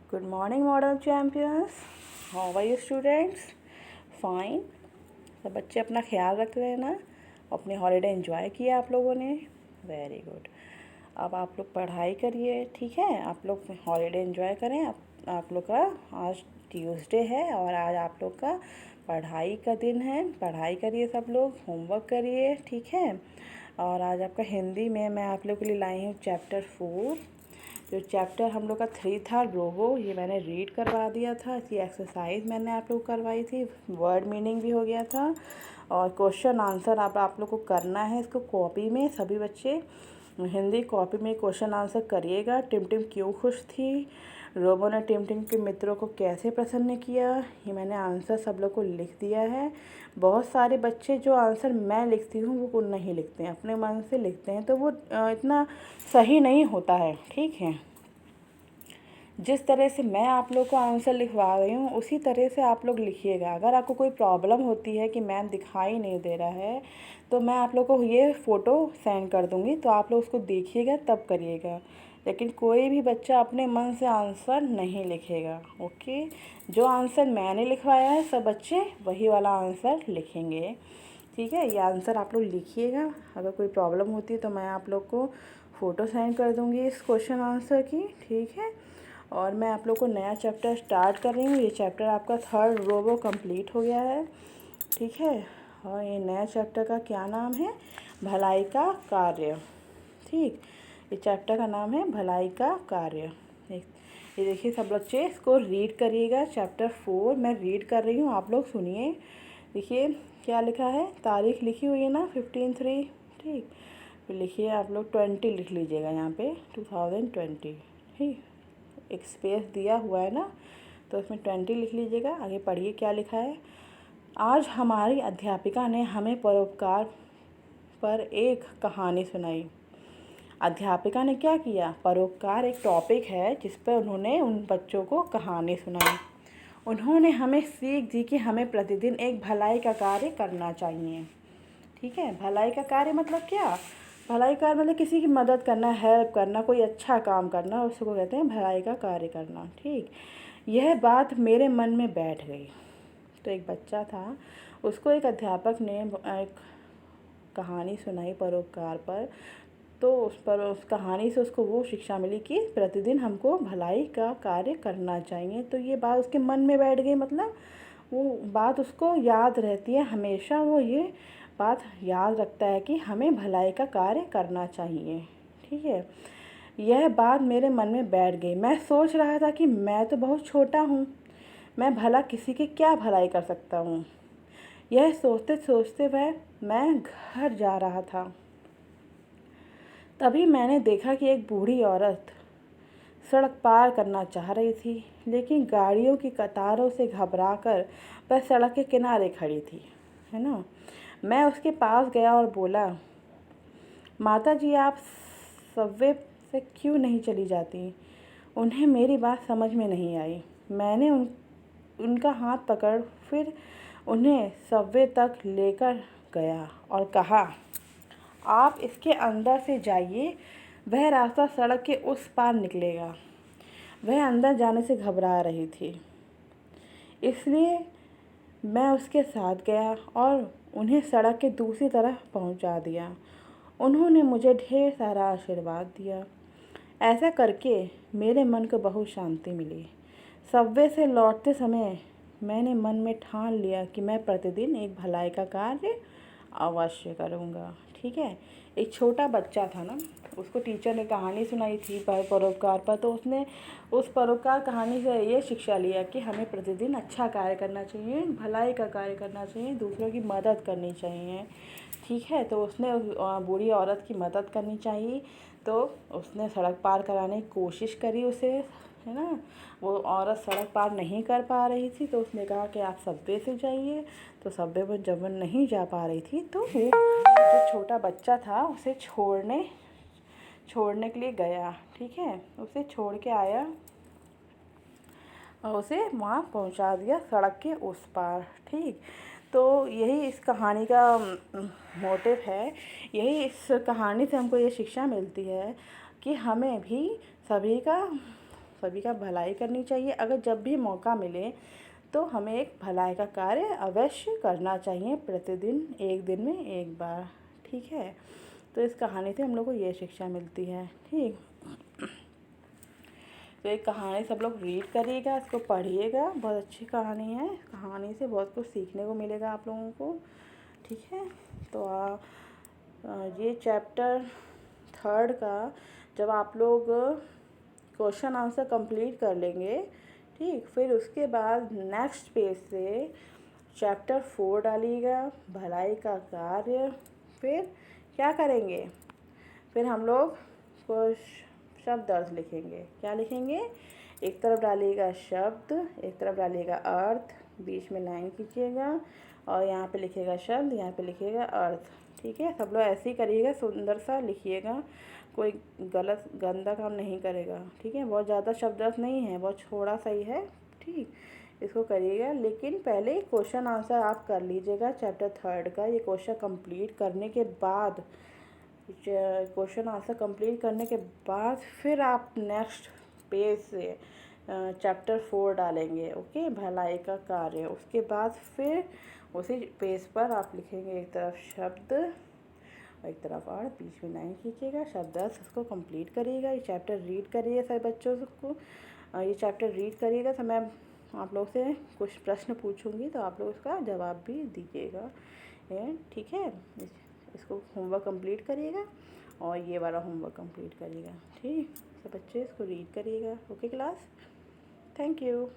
Good morning, model champions. How are you, students? Fine. सब बच्चे अपना ख्याल रख रहे हैं ना? अपनी हॉलीडे एंजॉय किया आप लोगों ने? Very good. अब आप लोग पढ़ाई करिए, ठीक है? आप लोग हॉलीडे एंजॉय करें. आप लोग का आज ट्यूसडे है और आज आप लोग का पढ़ाई का दिन है. पढ़ाई करिए सब लोग, होमवर्क करिए, ठीक है? और आज आपका हिंदी में मैं आप लोग के लिए लाई हूँ चैप्टर 4. जो चैप्टर हम लोग का 3 था रोबो, ये मैंने रीड करवा दिया था. इसकी एक्सरसाइज मैंने आप लोग को करवाई थी. वर्ड मीनिंग भी हो गया था और क्वेश्चन आंसर आप लोग को करना है. इसको कॉपी में सभी बच्चे हिंदी कॉपी में क्वेश्चन आंसर करिएगा. टिमटिम क्यों खुश थी, रोबो ने टिमटिम के मित्रों को कैसे प्रसन्न किया, ये मैंने आंसर सब लोग को लिख दिया है. बहुत सारे बच्चे जो आंसर मैं लिखती हूँ वो नहीं लिखते हैं, अपने मन से लिखते हैं, तो वो इतना सही नहीं होता है, ठीक है? जिस तरह से मैं आप लोग को आंसर लिखवा रही हूँ उसी तरह से आप लोग लिखिएगा. अगर आपको कोई प्रॉब्लम होती है कि मैम दिखाई नहीं दे रहा है, तो मैं आप लोग को ये फ़ोटो सेंड कर दूँगी, तो आप लोग उसको देखिएगा तब करिएगा. लेकिन कोई भी बच्चा अपने मन से आंसर नहीं लिखेगा, ओके? जो आंसर मैंने लिखवाया है सब बच्चे वही वाला आंसर लिखेंगे, ठीक है? ये आंसर आप लोग लिखिएगा. अगर कोई प्रॉब्लम होती है तो मैं आप लोग को फ़ोटो सेंड कर दूँगी इस क्वेश्चन आंसर की, ठीक है? और मैं आप लोग को नया चैप्टर स्टार्ट कर रही हूँ. ये चैप्टर आपका 3rd रोबो कंप्लीट हो गया है, ठीक है? और ये नया चैप्टर का क्या नाम है? भलाई का कार्य, ठीक? ये चैप्टर का नाम है भलाई का कार्य. ये देखिए सब बच्चे इसको रीड करिएगा. चैप्टर 4 मैं रीड कर रही हूँ, आप लोग सुनिए. देखिए क्या लिखा है, तारीख लिखी हुई है ना 15/3, ठीक? फिर लिखिए आप लोग 20 लिख लीजिएगा यहाँ पे 2020, ठीक? एक स्पेस दिया हुआ है ना, तो इसमें 20 लिख लीजिएगा. आगे पढ़िए क्या लिखा है. आज हमारी अध्यापिका ने हमें परोपकार पर एक कहानी सुनाई. अध्यापिका ने क्या किया? परोपकार एक टॉपिक है जिस पर उन्होंने उन बच्चों को कहानी सुनाई. उन्होंने हमें सीख दी कि हमें प्रतिदिन एक भलाई का कार्य करना चाहिए, ठीक है? भलाई का कार्य मतलब क्या? भलाई कार्य मतलब किसी की मदद करना, हेल्प करना, कोई अच्छा काम करना, उसको कहते हैं भलाई का कार्य करना, ठीक? यह बात मेरे मन में बैठ गई. तो एक बच्चा था, उसको एक अध्यापक ने एक कहानी सुनाई परोपकार पर. तो उस कहानी से उसको वो शिक्षा मिली कि प्रतिदिन हमको भलाई का कार्य करना चाहिए. तो ये बात उसके मन में बैठ गई, मतलब वो बात उसको याद रहती है हमेशा. वो ये बात याद रखता है कि हमें भलाई का कार्य करना चाहिए, ठीक है? यह बात मेरे मन में बैठ गई. मैं सोच रहा था कि मैं तो बहुत छोटा हूँ, मैं भला किसी की क्या भलाई कर सकता हूँ. यह सोचते सोचते मैं घर जा रहा था. तभी मैंने देखा कि एक बूढ़ी औरत सड़क पार करना चाह रही थी, लेकिन गाड़ियों की कतारों से घबराकर वह सड़क के किनारे खड़ी थी, है ना? मैं उसके पास गया और बोला, माता जी आप सबवे से क्यों नहीं चली जाती? उन्हें मेरी बात समझ में नहीं आई. मैंने उनका हाथ पकड़ फिर उन्हें सबवे तक लेकर गया और कहा, आप इसके अंदर से जाइए, वह रास्ता सड़क के उस पार निकलेगा. वह अंदर जाने से घबरा रही थी, इसलिए मैं उसके साथ गया और उन्हें सड़क के दूसरी तरफ पहुंचा दिया. उन्होंने मुझे ढेर सारा आशीर्वाद दिया. ऐसा करके मेरे मन को बहुत शांति मिली. सबवे से लौटते समय मैंने मन में ठान लिया कि मैं प्रतिदिन एक भलाई का कार्य अवश्य करूँगा, ठीक है? एक छोटा बच्चा था ना, उसको टीचर ने कहानी सुनाई थी परोपकार पर. तो उसने उस परोपकार कहानी से ये शिक्षा लिया कि हमें प्रतिदिन अच्छा कार्य करना चाहिए, भलाई का कार्य करना चाहिए, दूसरों की मदद करनी चाहिए, ठीक है? तो उसने बूढ़ी औरत की मदद करनी चाहिए, तो उसने सड़क पार कराने की कोशिश करी उसे, है ना? वो औरत सड़क पार नहीं कर पा रही थी, तो उसने कहा कि आप सबवे से जाइए. तो सबवे पर जब वो नहीं जा पा रही थी, तो वो जो छोटा बच्चा था उसे छोड़ने के लिए गया, ठीक है? उसे छोड़ के आया और उसे वहाँ पहुँचा दिया सड़क के उस पार, ठीक? तो यही इस कहानी का मोटिव है. यही इस कहानी से हमको ये शिक्षा मिलती है कि हमें भी सभी का सभी का भलाई करनी चाहिए। अगर जब भी मौका मिले तो हमें एक भलाई का कार्य अवश्य करना चाहिए, प्रतिदिन, एक दिन में एक बार। ठीक है, तो इस कहानी से हम लोग को ये शिक्षा मिलती है। ठीक, तो एक कहानी सब लोग रीड करिएगा, इसको पढ़िएगा, बहुत अच्छी कहानी है। कहानी से बहुत कुछ सीखने को मिलेगा आप लोगों को। ठीक है, तो ये चैप्टर 3 का जब आप लोग क्वेश्चन आंसर कंप्लीट कर लेंगे, ठीक, फिर उसके बाद नेक्स्ट पेज से चैप्टर 4 डालिएगा, भलाई का कार्य। फिर क्या करेंगे, फिर हम लोग कुछ शब्द अर्थ लिखेंगे। क्या लिखेंगे, एक तरफ डालिएगा शब्द, एक तरफ डालिएगा अर्थ, बीच में लाइन खींचिएगा और यहाँ पे लिखिएगा शब्द, यहाँ पे लिखिएगा अर्थ। ठीक है, सब लोग ऐसे ही करिएगा, सुंदर सा लिखिएगा, कोई गलत गंदा काम नहीं करेगा। ठीक है, बहुत ज़्यादा शब्द अर्थ नहीं है, बहुत थोड़ा सा ही है। ठीक, इसको करिएगा, लेकिन पहले क्वेश्चन आंसर आप कर लीजिएगा चैप्टर 3 का। ये क्वेश्चन कंप्लीट करने के बाद, क्वेश्चन आंसर कंप्लीट करने के बाद फिर आप नेक्स्ट पेज से चैप्टर 4 डालेंगे। ओके, भलाई का कार्य। उसके बाद फिर उसी पेज पर आप लिखेंगे एक तरफ शब्द और एक तरफ और, बीच में लाइन खींचिएगा, शब्द अर्थ, उसको कंप्लीट करिएगा। ये चैप्टर रीड करिए सभी बच्चों को। ये चैप्टर रीड करिएगा तो मैं आप लोग से कुछ प्रश्न पूछूंगी, तो आप लोग उसका जवाब भी दीजिएगा। ठीक है, इसको होमवर्क कंप्लीट करिएगा और ये वाला होमवर्क कंप्लीट करिएगा। ठीक, तो बच्चे इसको रीड करिएगा। Okay class, thank you.